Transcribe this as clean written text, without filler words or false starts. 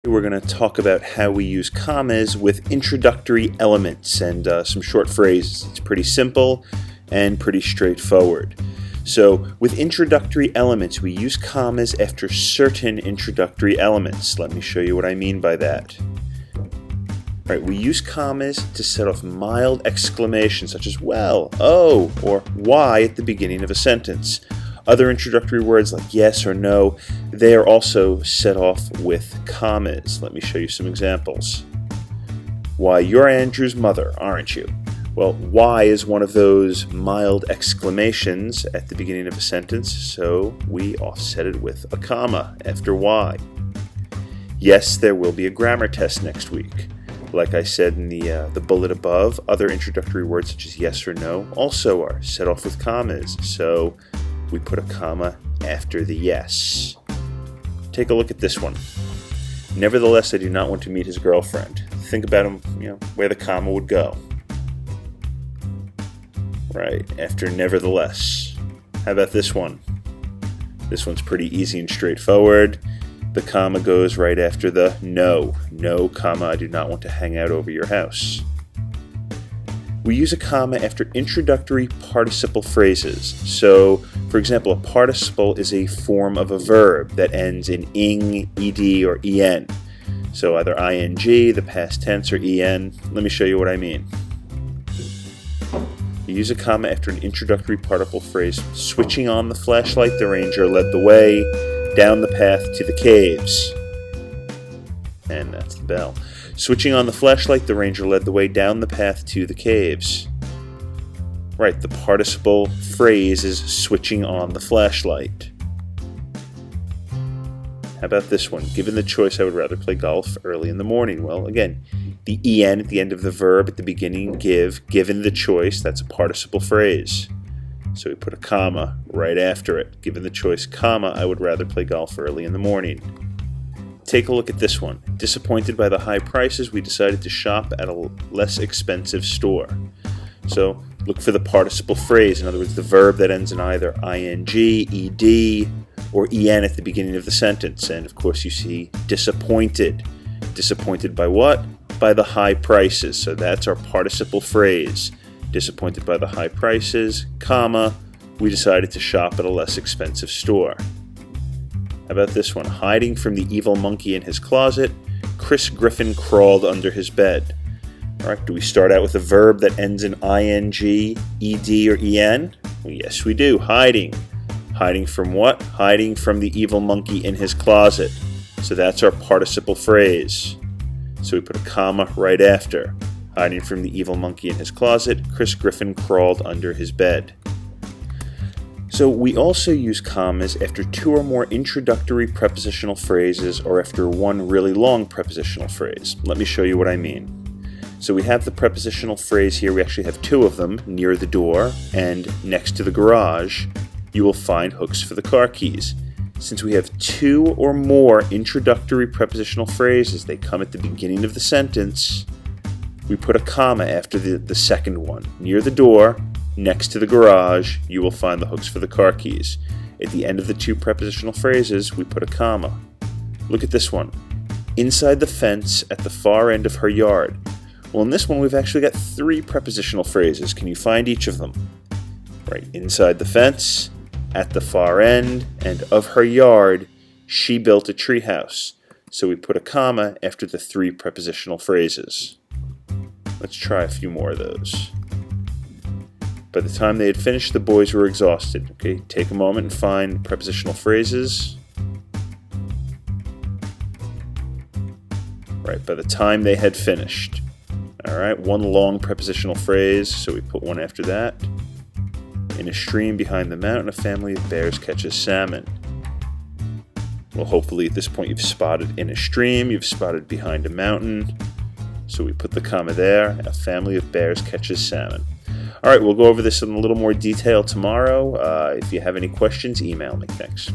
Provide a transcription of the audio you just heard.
We're going to talk about how we use commas with introductory elements and some short phrases. It's pretty simple and pretty straightforward. So with introductory elements, we use commas after certain introductory elements. Let me show you what I mean by that. All right, we use commas to set off mild exclamations such as well, oh, or why at the beginning of a sentence. Other introductory words like yes or no, they are also set off with commas. Let me show you some examples. Why, you're Andrew's mother, aren't you? Well, why is one of those mild exclamations at the beginning of a sentence, so we offset it with a comma after why. Yes, there will be a grammar test next week. Like I said in the bullet above, other introductory words such as yes or no also are set off with commas, so we put a comma after the yes. Take a look at this one. Nevertheless, I do not want to meet his girlfriend. Think about him, where the comma would go. Right, after nevertheless. How about this one? This one's pretty easy and straightforward. The comma goes right after the no. No, comma, I do not want to hang out over your house. We use a comma after introductory participle phrases. So, for example, a participle is a form of a verb that ends in ing, ed, or en. So either ing, the past tense, or en. Let me show you what I mean. You use a comma after an introductory participle phrase. Switching on the flashlight, the ranger led the way down the path to the caves. And that's the bell. Switching on the flashlight, the ranger led the way down the path to the caves. Right, the participle phrase is switching on the flashlight. How about this one? Given the choice, I would rather play golf early in the morning. Well, again, the en at the end of the verb at the beginning, given the choice, that's a participle phrase. So we put a comma right after it. Given the choice, comma, I would rather play golf early in the morning. Take a look at this one. Disappointed by the high prices, we decided to shop at a less expensive store. So look for the participle phrase, in other words, the verb that ends in either ing, ed, or en at the beginning of the sentence. And of course you see disappointed. Disappointed by what? By the high prices. So that's our participle phrase. Disappointed by the high prices, comma, we decided to shop at a less expensive store. How about this one? Hiding from the evil monkey in his closet, Chris Griffin crawled under his bed. All right, do we start out with a verb that ends in ing, ed, or en? Well, yes, we do. Hiding. Hiding from what? Hiding from the evil monkey in his closet. So that's our participle phrase. So we put a comma right after. Hiding from the evil monkey in his closet, Chris Griffin crawled under his bed. So we also use commas after two or more introductory prepositional phrases or after one really long prepositional phrase. Let me show you what I mean. So we have the prepositional phrase here. We actually have two of them, near the door and next to the garage. You will find hooks for the car keys. Since we have two or more introductory prepositional phrases, they come at the beginning of the sentence, we put a comma after the second one. Near the door, next to the garage, you will find the hooks for the car keys. At the end of the two prepositional phrases, we put a comma. Look at this one. Inside the fence at the far end of her yard. Well, in this one, we've actually got three prepositional phrases. Can you find each of them? Right, inside the fence, at the far end, and of her yard, she built a treehouse. So we put a comma after the three prepositional phrases. Let's try a few more of those. By the time they had finished, the boys were exhausted. Okay, take a moment and find prepositional phrases. Right, by the time they had finished. All right, one long prepositional phrase, so we put one after that. In a stream behind the mountain, a family of bears catches salmon. Well, hopefully at this point you've spotted in a stream, you've spotted behind a mountain. So we put the comma there. A family of bears catches salmon. All right, we'll go over this in a little more detail tomorrow. If you have any questions, email me. Thanks.